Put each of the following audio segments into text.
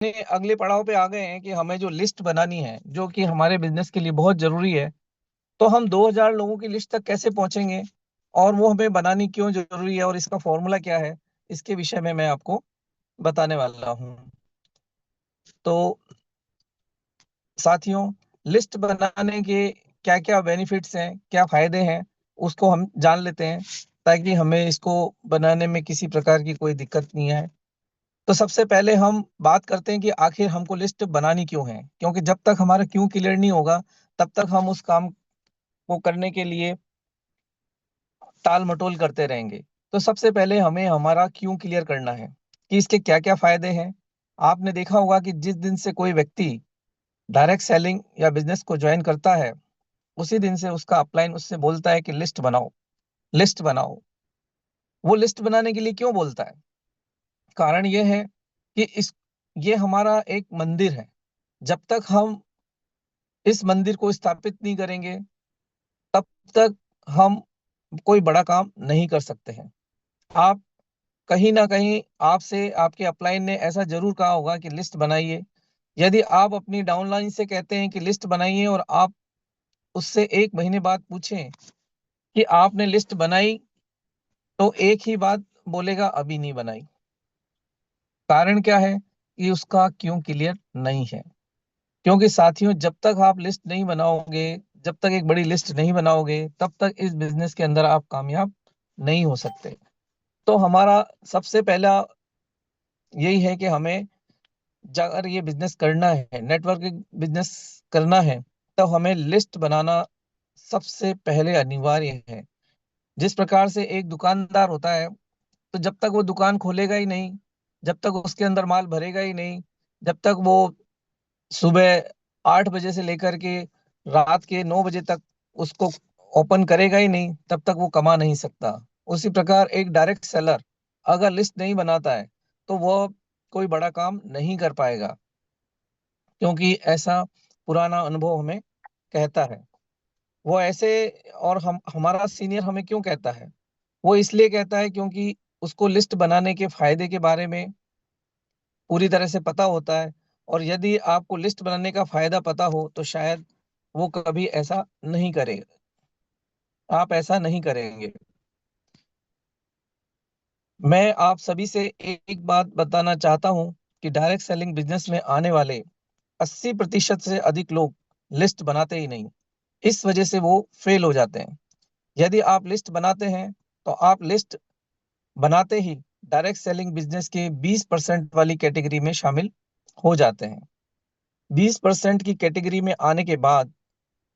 अगले पड़ाव पे आ गए हैं कि हमें जो लिस्ट बनानी है, जो कि हमारे बिजनेस के लिए बहुत जरूरी है। तो हम 2000 लोगों की लिस्ट तक कैसे पहुंचेंगे, और वो हमें बनानी क्यों जरूरी है, और इसका फॉर्मूला क्या है, इसके विषय में मैं आपको बताने वाला हूँ। तो साथियों, लिस्ट बनाने के क्या क्या बेनिफिट्स हैं, क्या फायदे हैं, उसको हम जान लेते हैं, ताकि हमें इसको बनाने में किसी प्रकार की कोई दिक्कत नहीं आए। तो सबसे पहले हम बात करते हैं कि आखिर हमको लिस्ट बनानी क्यों है, क्योंकि जब तक हमारा क्यों क्लियर नहीं होगा, तब तक हम उस काम को करने के लिए टाल मटोल करते रहेंगे। तो सबसे पहले हमें हमारा क्यों क्लियर करना है कि इसके क्या क्या फायदे हैं। आपने देखा होगा कि जिस दिन से कोई व्यक्ति डायरेक्ट सेलिंग या बिजनेस को ज्वाइन करता है, उसी दिन से उसका अपलाइन उससे बोलता है कि लिस्ट बनाओ, लिस्ट बनाओ। वो लिस्ट बनाने के लिए क्यों बोलता है? कारण यह है कि इस ये हमारा एक मंदिर है। जब तक हम इस मंदिर को स्थापित नहीं करेंगे, तब तक हम कोई बड़ा काम नहीं कर सकते हैं। आप कहीं ना कहीं आपसे आपके अपलाइन ने ऐसा जरूर कहा होगा कि लिस्ट बनाइए। यदि आप अपनी डाउनलाइन से कहते हैं कि लिस्ट बनाइए, और आप उससे 1 महीने बाद पूछें कि आपने लिस्ट बनाई, तो एक ही बात बोलेगा, अभी नहीं बनाई। कारण क्या है? कि उसका क्यों क्लियर नहीं है। क्योंकि साथियों, जब तक आप लिस्ट नहीं बनाओगे, जब तक एक बड़ी लिस्ट नहीं बनाओगे, तब तक इस बिजनेस के अंदर आप कामयाब नहीं हो सकते। तो हमारा सबसे पहला यही है कि हमें, अगर ये बिजनेस करना है, नेटवर्किंग बिजनेस करना है, तो हमें लिस्ट बनाना सबसे पहले अनिवार्य है। जिस प्रकार से एक दुकानदार होता है, तो जब तक वो दुकान खोलेगा ही नहीं, जब तक उसके अंदर माल भरेगा ही नहीं, जब तक वो सुबह 8 बजे से लेकर के रात के 9 बजे तक उसको ओपन करेगा ही नहीं, तब तक वो कमा नहीं सकता। उसी प्रकार एक डायरेक्ट सेलर अगर लिस्ट नहीं बनाता है, तो वो कोई बड़ा काम नहीं कर पाएगा। क्योंकि ऐसा पुराना अनुभव हमें कहता है। वो ऐसे, और हम हमारा सीनियर हमें क्यों कहता है? वो इसलिए कहता है क्योंकि उसको लिस्ट बनाने के फायदे के बारे में पूरी तरह से पता होता है। और यदि आपको लिस्ट बनाने का फायदा पता हो, तो शायद वो कभी ऐसा नहीं करेगा, आप ऐसा नहीं करेंगे। मैं आप सभी से एक बात बताना चाहता हूं कि डायरेक्ट सेलिंग बिजनेस में आने वाले 80% से अधिक लोग लिस्ट बनाते ही नहीं। इस वजह से वो फेल हो जाते हैं। यदि आप लिस्ट बनाते हैं, तो आप लिस्ट बनाते ही डायरेक्ट सेलिंग बिजनेस के 20% वाली कैटेगरी में शामिल हो जाते हैं। 20% की कैटेगरी में आने के बाद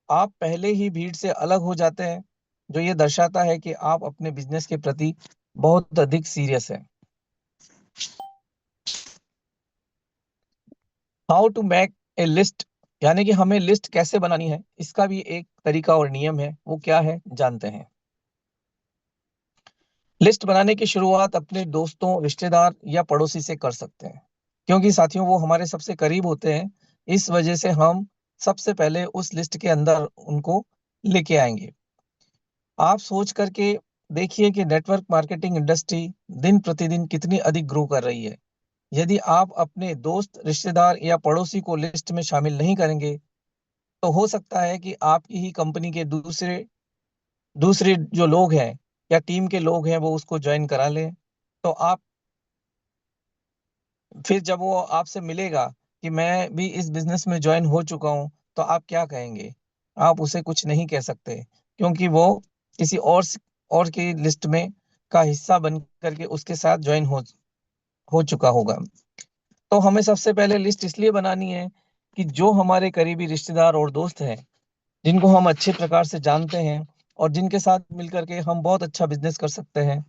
आप पहले ही भीड़ से अलग हो जाते हैं, जो ये दर्शाता है कि आप अपने बिजनेस के प्रति बहुत अधिक सीरियस हैं। How to make a list, यानी कि हमें लिस्ट कैसे बनानी है, इसका भी एक तरीका और नियम है। वो क्या है, जानते हैं। लिस्ट बनाने की शुरुआत अपने दोस्तों, रिश्तेदार या पड़ोसी से कर सकते हैं, क्योंकि साथियों वो हमारे सबसे करीब होते हैं। इस वजह से हम सबसे पहले उस लिस्ट के अंदर उनको लेके आएंगे। आप सोच करके देखिए कि नेटवर्क मार्केटिंग इंडस्ट्री दिन प्रतिदिन कितनी अधिक ग्रो कर रही है। यदि आप अपने दोस्त, रिश्तेदार या पड़ोसी को लिस्ट में शामिल नहीं करेंगे, तो हो सकता है कि आपकी ही कंपनी के दूसरे दूसरे जो लोग हैं या टीम के लोग हैं, वो उसको ज्वाइन करा लें। तो आप फिर जब वो आपसे मिलेगा कि मैं भी इस बिजनेस में ज्वाइन हो चुका हूं, तो आप क्या कहेंगे? आप उसे कुछ नहीं कह सकते, क्योंकि वो किसी और की लिस्ट में का हिस्सा बन करके उसके साथ ज्वाइन हो चुका होगा। तो हमें सबसे पहले लिस्ट इसलिए बनानी है कि जो हमारे करीबी रिश्तेदार और दोस्त हैं, जिनको हम अच्छे प्रकार से जानते हैं, और जिनके साथ मिलकर के हम बहुत अच्छा बिजनेस कर सकते हैं,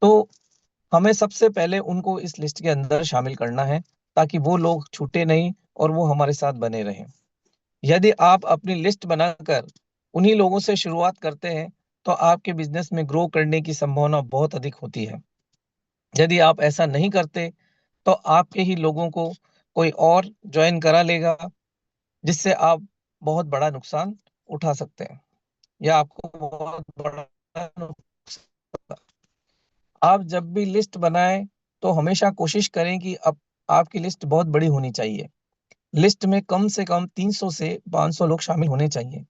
तो हमें सबसे पहले उनको इस लिस्ट के अंदर शामिल करना है, ताकि वो लोग छूटे नहीं और वो हमारे साथ बने रहें। यदि आप अपनी लिस्ट बनाकर उन्हीं लोगों से शुरुआत करते हैं, तो आपके बिजनेस में ग्रो करने की संभावना बहुत अधिक होती है। यदि आप ऐसा नहीं करते, तो आपके ही लोगों को कोई और ज्वाइन करा लेगा, जिससे आप बहुत बड़ा नुकसान उठा सकते हैं, या आपको बहुत बड़ा नुकसान। आप जब भी लिस्ट बनाएं, तो हमेशा कोशिश करें कि अब आपकी लिस्ट बहुत बड़ी होनी चाहिए। लिस्ट में कम से कम 300 से 500 लोग शामिल होने चाहिए।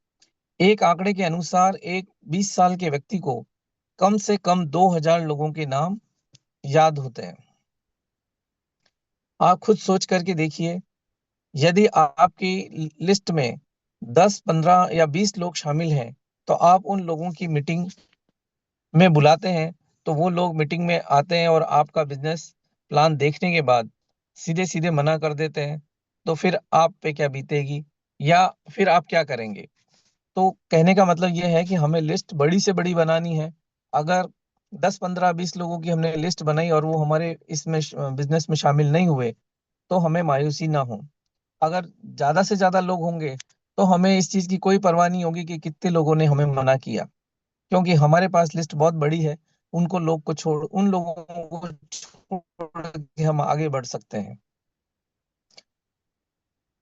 एक आंकड़े के अनुसार एक 20 साल के व्यक्ति को कम से कम 2000 लोगों के नाम याद होते हैं। आप खुद सोच करके देखिए, यदि आपकी लिस्ट में 10, 15 या 20 लोग शामिल हैं, तो आप उन लोगों की मीटिंग में बुलाते हैं, तो वो लोग मीटिंग में आते हैं और आपका बिजनेस प्लान देखने के बाद सीधे सीधे मना कर देते हैं, तो फिर आप पे क्या बीतेगी, या फिर आप क्या करेंगे? तो कहने का मतलब ये है कि हमें लिस्ट बड़ी से बड़ी बनानी है। अगर 10, 15, 20 लोगों की हमने लिस्ट बनाई और वो हमारे इसमें बिजनेस में शामिल नहीं हुए, तो हमें मायूसी ना हो। अगर ज्यादा से ज्यादा लोग होंगे, तो हमें इस चीज की कोई परवाह नहीं होगी कि कितने लोगों ने हमें मना किया, क्योंकि हमारे पास लिस्ट बहुत बड़ी है। उन लोगों को छोड़ के हम आगे बढ़ सकते हैं।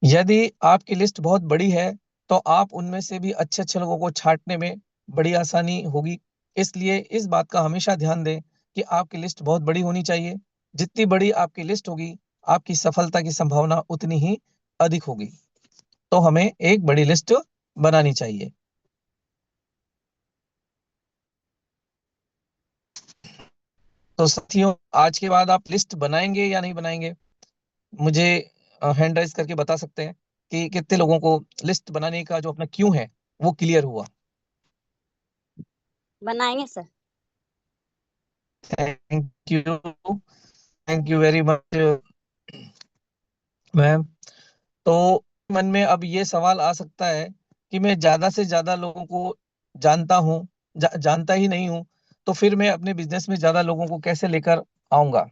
यदि आपकी लिस्ट बहुत बड़ी है, तो आप उनमें से भी अच्छे अच्छे लोगों को छांटने में बड़ी आसानी होगी। इसलिए इस बात का हमेशा ध्यान दें कि आपकी लिस्ट बहुत बड़ी होनी चाहिए। जितनी बड़ी आपकी लिस्ट होगी, आपकी सफलता की संभावना उतनी ही अधिक होगी। तो हमें एक बड़ी लिस्ट बनानी चाहिए। तो साथियों, आज के बाद आप लिस्ट बनाएंगे या नहीं बनाएंगे, मुझे हैंड राइज करके बता सकते हैं कि कितने लोगों को लिस्ट बनाने का जो अपना क्यों है वो क्लियर हुआ। बनाएंगे sir. Thank you, thank you very much ma'am. तो मन में अब ये सवाल आ सकता है कि मैं ज्यादा से ज्यादा लोगों को जानता हूँ, जानता ही नहीं हूँ, तो फिर मैं अपने बिजनेस में ज्यादा लोगों को कैसे लेकर आऊंगा?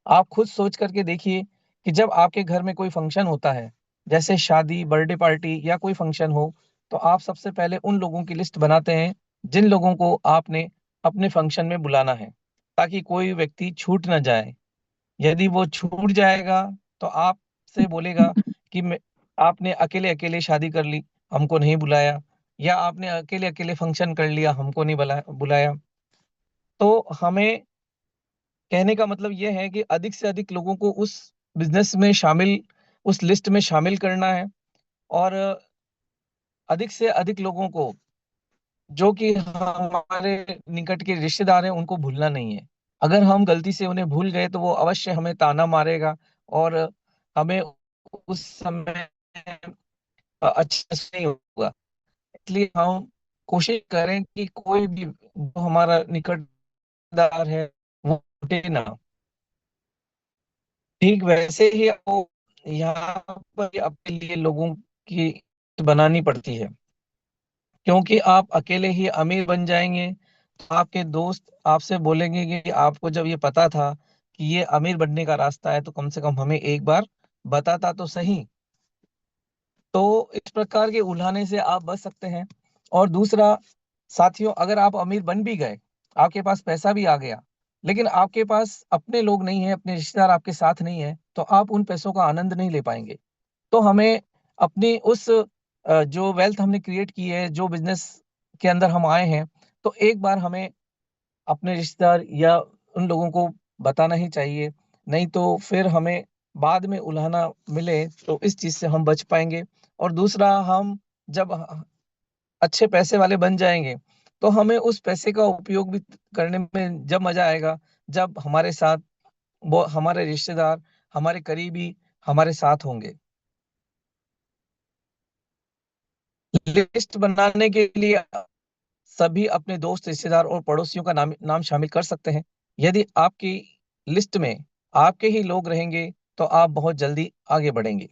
आप खुद सोच करके देखिए कि जब आपके घर में कोई फंक्शन होता है, जैसे शादी, बर्थडे पार्टी या कोई फंक्शन हो, तो आप सबसे पहले उन लोगों की लिस्ट बनाते हैं जिन लोगों को आपने अपने फंक्शन में बुलाना है, ताकि कोई व्यक्ति छूट ना जाए। यदि वो छूट जाएगा, तो आपसे बोलेगा कि आपने अकेले अकेले शादी कर ली, हमको नहीं बुलाया, या आपने अकेले अकेले फंक्शन कर लिया, हमको नहीं बुलाया। तो हमें कहने का मतलब यह है कि अधिक से अधिक लोगों को उस बिजनेस में शामिल, उस लिस्ट में शामिल करना है, और अधिक से अधिक लोगों को, जो कि हमारे निकट के रिश्तेदार हैं, उनको भूलना नहीं है। अगर हम गलती से उन्हें भूल गए, तो वो अवश्य हमें ताना मारेगा, और हमें उस समय अच्छा से नहीं होगा। इसलिए हम कोशिश करें कि कोई भी जो हमारा निकटदार है, वो टूटे ना। ठीक वैसे ही आपको यहाँ पर अपने लिए लोगों की बनानी पड़ती है, क्योंकि आप अकेले ही अमीर बन जाएंगे, तो आपके दोस्त आपसे बोलेंगे कि आपको जब ये पता था कि ये अमीर बनने का रास्ता है, तो कम से कम हमें एक बार बताता तो सही। तो इस प्रकार के उल्हाने से आप बच सकते हैं। और दूसरा, साथियों, अगर आप अमीर बन भी गए, आपके पास पैसा भी आ गया, लेकिन आपके पास अपने लोग नहीं है, अपने रिश्तेदार आपके साथ नहीं है, तो आप उन पैसों का आनंद नहीं ले पाएंगे। तो हमें अपनी उस जो वेल्थ हमने क्रिएट की है, जो बिजनेस के अंदर हम आए हैं, तो एक बार हमें अपने रिश्तेदार या उन लोगों को बताना ही चाहिए। नहीं तो फिर हमें बाद में उल्हाना मिले, तो इस चीज से हम बच पाएंगे। और दूसरा, हम जब अच्छे पैसे वाले बन जाएंगे, तो हमें उस पैसे का उपयोग भी करने में जब मजा आएगा, जब हमारे साथ वो हमारे रिश्तेदार, हमारे करीबी हमारे साथ होंगे। लिस्ट बनाने के लिए सभी अपने दोस्त, रिश्तेदार और पड़ोसियों का नाम नाम शामिल कर सकते हैं। यदि आपकी लिस्ट में आपके ही लोग रहेंगे, तो आप बहुत जल्दी आगे बढ़ेंगे।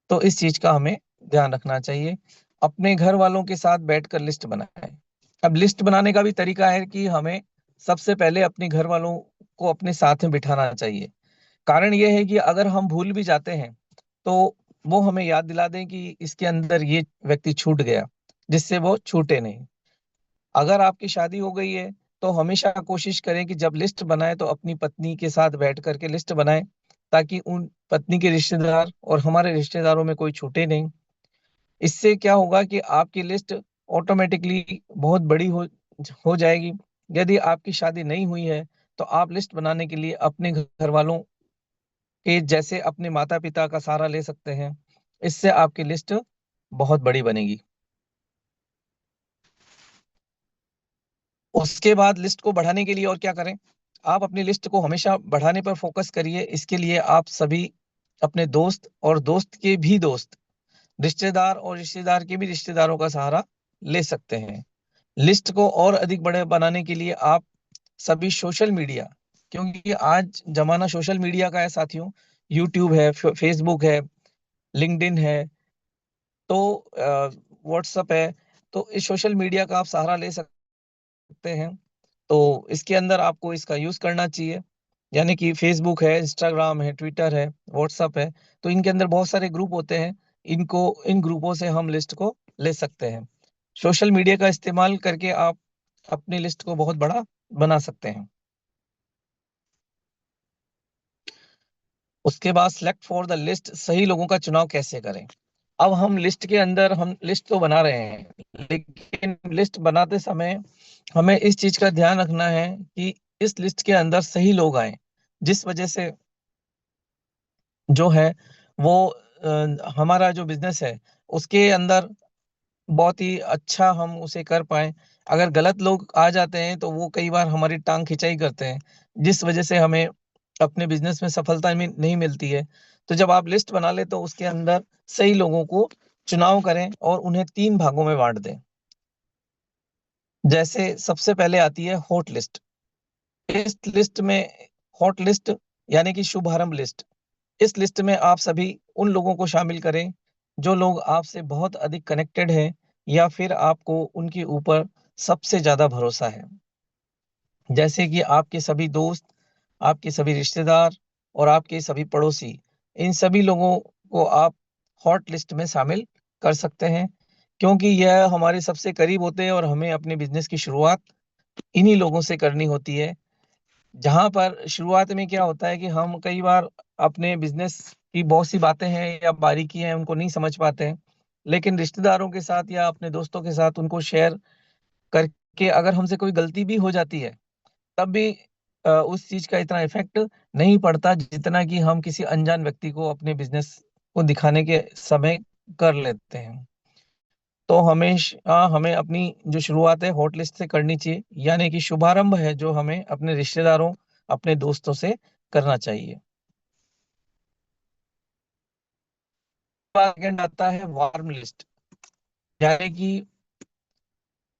तो इस चीज का हमें ध्यान रखना चाहिए। अपने घर वालों के साथ बैठकर लिस्ट बनाएं। अब लिस्ट बनाने का भी तरीका है कि हमें सबसे पहले अपने घर वालों को अपने साथ में बिठाना चाहिए। कारण यह है कि अगर हम भूल भी जाते हैं, तो वो हमें याद दिला दें कि इसके अंदर ये व्यक्ति छूट गया, जिससे वो छूटे नहीं। अगर आपकी शादी हो गई है, तो हमेशा कोशिश करें कि जब लिस्ट बनाए, तो अपनी पत्नी के साथ बैठ करके लिस्ट बनाएं, ताकि उन पत्नी के रिश्तेदार और हमारे रिश्तेदारों में कोई छूटे नहीं। इससे क्या होगा कि आपकी लिस्ट ऑटोमेटिकली बहुत बड़ी हो जाएगी। यदि आपकी शादी नहीं हुई है, तो आप लिस्ट बनाने के लिए अपने घर वालों कि जैसे अपने माता पिता का सहारा ले सकते हैं। इससे आपकी लिस्ट बहुत बड़ी बनेगी। उसके बाद लिस्ट को बढ़ाने के लिए और क्या करें? आप अपनी लिस्ट को हमेशा बढ़ाने पर फोकस करिए। इसके लिए आप सभी अपने दोस्त और दोस्त के भी दोस्त, रिश्तेदार और रिश्तेदार के भी रिश्तेदारों का सहारा ले सकते हैं। लिस्ट को और अधिक बड़े बनाने के लिए आप सभी सोशल मीडिया, क्योंकि आज जमाना सोशल मीडिया का है साथियों, यूट्यूब है, फेसबुक है, लिंक्डइन है, तो व्हाट्सअप है, तो इस सोशल मीडिया का आप सहारा ले सकते हैं। तो इसके अंदर आपको इसका यूज करना चाहिए। यानी कि फेसबुक है, इंस्टाग्राम है, ट्विटर है, व्हाट्सअप है, तो इनके अंदर बहुत सारे ग्रुप होते हैं। इनको इन ग्रुपों से हम लिस्ट को ले सकते हैं। सोशल मीडिया का इस्तेमाल करके आप अपनी लिस्ट को बहुत बड़ा बना सकते हैं। उसके बाद सिलेक्ट फॉर द लिस्ट, सही लोगों का चुनाव कैसे करें? अब हम लिस्ट के अंदर हम लिस्ट तो बना रहे हैं, लेकिन लिस्ट बनाते समय हमें इस चीज का ध्यान रखना है कि इस लिस्ट के अंदर सही लोग आए, जिस वजह से जो है वो हमारा जो बिजनेस है उसके अंदर बहुत ही अच्छा हम उसे कर पाए। अगर गलत लोग आ जाते हैं तो वो कई बार हमारी टांग खिंचाई करते हैं, जिस वजह से हमें अपने बिजनेस में सफलता नहीं मिलती है। तो जब आप लिस्ट बना ले तो उसके अंदर सही लोगों को चुनाव करें और उन्हें 3 भागों में बांट दें। जैसे सबसे पहले आती है हॉट लिस्ट। इस लिस्ट में हॉट लिस्ट यानी कि शुभारंभ लिस्ट। इस लिस्ट में आप सभी उन लोगों को शामिल करें जो लोग आपसे बहुत अधिक कनेक्टेड हैं, या फिर आपको उनके ऊपर सबसे ज्यादा भरोसा है। जैसे कि आपके सभी दोस्त, आपके सभी रिश्तेदार और आपके सभी पड़ोसी, इन सभी लोगों को आप हॉट लिस्ट में शामिल कर सकते हैं, क्योंकि यह हमारे सबसे करीब होते हैं और हमें अपने बिजनेस की शुरुआत इन्हीं लोगों से करनी होती है। जहां पर शुरुआत में क्या होता है कि हम कई बार अपने बिजनेस की बहुत सी बातें हैं या बारीकी हैं उनको नहीं समझ पाते हैं, लेकिन रिश्तेदारों के साथ या अपने दोस्तों के साथ उनको शेयर करके अगर हमसे कोई गलती भी हो जाती है, तब भी उस चीज का इतना इफेक्ट नहीं पड़ता जितना कि हम किसी अनजान व्यक्ति को अपने बिजनेस को दिखाने के समय कर लेते हैं। तो हमेशा हमें अपनी जो शुरुआत है हॉट लिस्ट से करनी चाहिए, यानी कि शुभारंभ है जो हमें अपने रिश्तेदारों, अपने दोस्तों से करना चाहिए। सेकंड आता है वार्म लिस्ट। यानी कि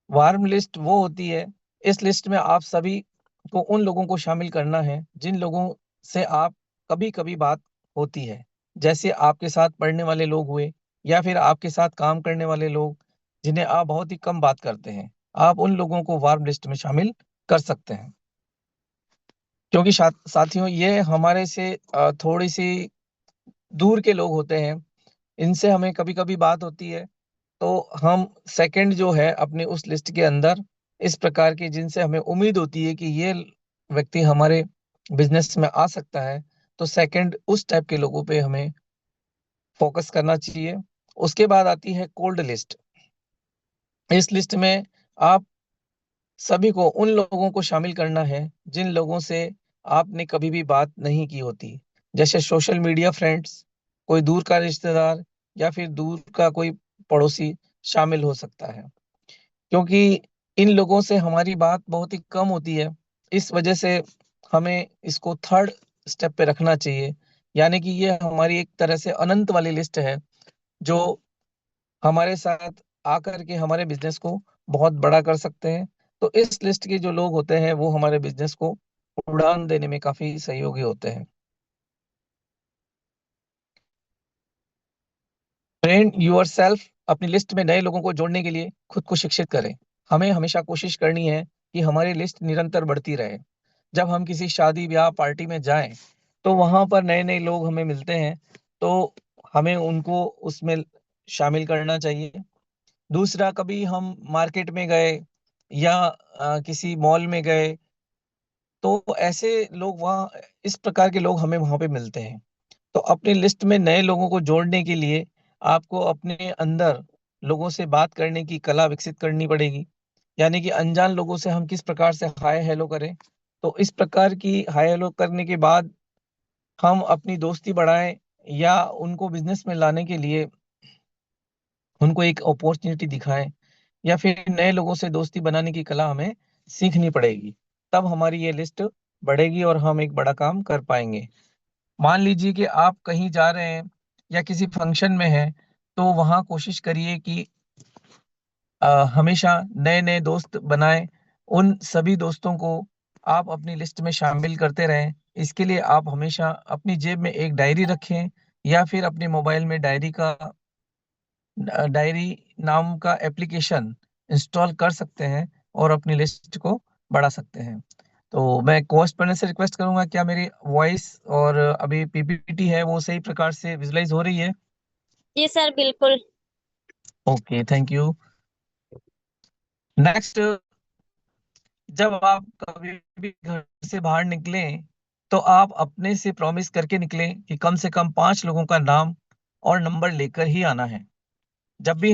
वार्म लिस्ट वो होती है, इस लिस्ट में आप सभी को उन लोगों को शामिल करना है जिन लोगों से आप कभी कभी बात होती है। जैसे आपके साथ पढ़ने वाले लोग हुए, या फिर आपके साथ काम करने वाले लोग जिन्हें आप बहुत ही कम बात करते हैं, आप उन लोगों को वार्म लिस्ट में शामिल कर सकते हैं। क्योंकि साथियों ये हमारे से थोड़ी सी दूर के लोग होते हैं, इनसे हमें कभी कभी बात होती है, तो हम सेकंड जो है अपनी उस लिस्ट के अंदर इस प्रकार के जिनसे हमें उम्मीद होती है कि ये व्यक्ति हमारे बिजनेस में आ सकता है, तो सेकंड उस टाइप के लोगों पे हमें फोकस करना चाहिए। उसके बाद आती है कोल्ड लिस्ट। इस लिस्ट में आप सभी को उन लोगों को शामिल करना है जिन लोगों से आपने कभी भी बात नहीं की होती। जैसे सोशल मीडिया फ्रेंड्स, कोई दूर का रिश्तेदार, या फिर दूर का कोई पड़ोसी शामिल हो सकता है। क्योंकि इन लोगों से हमारी बात बहुत ही कम होती है, इस वजह से हमें इसको थर्ड स्टेप पे रखना चाहिए। यानी कि ये हमारी एक तरह से अनंत वाली लिस्ट है जो हमारे साथ आकर के हमारे बिजनेस को बहुत बड़ा कर सकते हैं। तो इस लिस्ट के जो लोग होते हैं वो हमारे बिजनेस को उड़ान देने में काफी सहयोगी होते हैं। Train yourself. अपनी लिस्ट में नए लोगों को जोड़ने के लिए खुद को शिक्षित करें। हमें हमेशा कोशिश करनी है कि हमारी लिस्ट निरंतर बढ़ती रहे। जब हम किसी शादी ब्याह पार्टी में जाएं तो वहां पर नए नए लोग हमें मिलते हैं, तो हमें उनको उसमें शामिल करना चाहिए। दूसरा, कभी हम मार्केट में गए या किसी मॉल में गए, तो ऐसे लोग वहाँ, इस प्रकार के लोग हमें वहां पे मिलते हैं। तो अपनी लिस्ट में नए लोगों को जोड़ने के लिए आपको अपने अंदर लोगों से बात करने की कला विकसित करनी पड़ेगी। यानी कि अनजान लोगों से हम किस प्रकार से हाय हेलो करें। तो इस प्रकार की हाय हेलो करने के बाद हम अपनी दोस्ती बढ़ाएं या उनको बिजनेस में लाने के लिए उनको एक अपॉर्चुनिटी दिखाएं, या फिर नए लोगों से दोस्ती बनाने की कला हमें सीखनी पड़ेगी, तब हमारी ये लिस्ट बढ़ेगी और हम एक बड़ा काम कर पाएंगे। मान लीजिए कि आप कहीं जा रहे हैं या किसी फंक्शन में हैं, तो वहां कोशिश करिए कि हमेशा नए नए दोस्त बनाएं। उन सभी दोस्तों को आप अपनी लिस्ट में शामिल करते रहें। इसके लिए आप हमेशा अपनी जेब में एक डायरी रखें, या फिर अपने मोबाइल में डायरी नाम का एप्लीकेशन इंस्टॉल कर सकते हैं और अपनी लिस्ट को बढ़ा सकते हैं। तो मैं कोस्ट पढ़ने से रिक्वेस्ट करूंगा, क्या मेरी वॉइस और अभी पीपीटी है वो सही प्रकार से विजुलाइज हो रही है? जी सर, बिल्कुल। Okay, thank you. नेक्स्ट, जब आप कभी भी घर से बाहर निकलें, तो आप अपने से प्रॉमिस करके निकलें कि कम से कम 5 लोगों का नाम और नंबर लेकर ही आना है। जब भी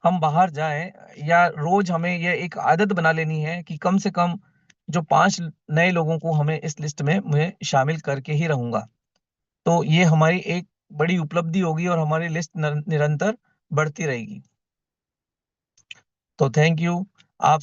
हम बाहर जाएं, या रोज हमें यह एक आदत बना लेनी है कि कम से कम जो 5 नए लोगों को हमें इस लिस्ट में मैं शामिल करके ही रहूंगा। तो ये हमारी एक बड़ी उपलब्धि होगी और हमारी लिस्ट निरंतर बढ़ती रहेगी। तो थैंक यू। आप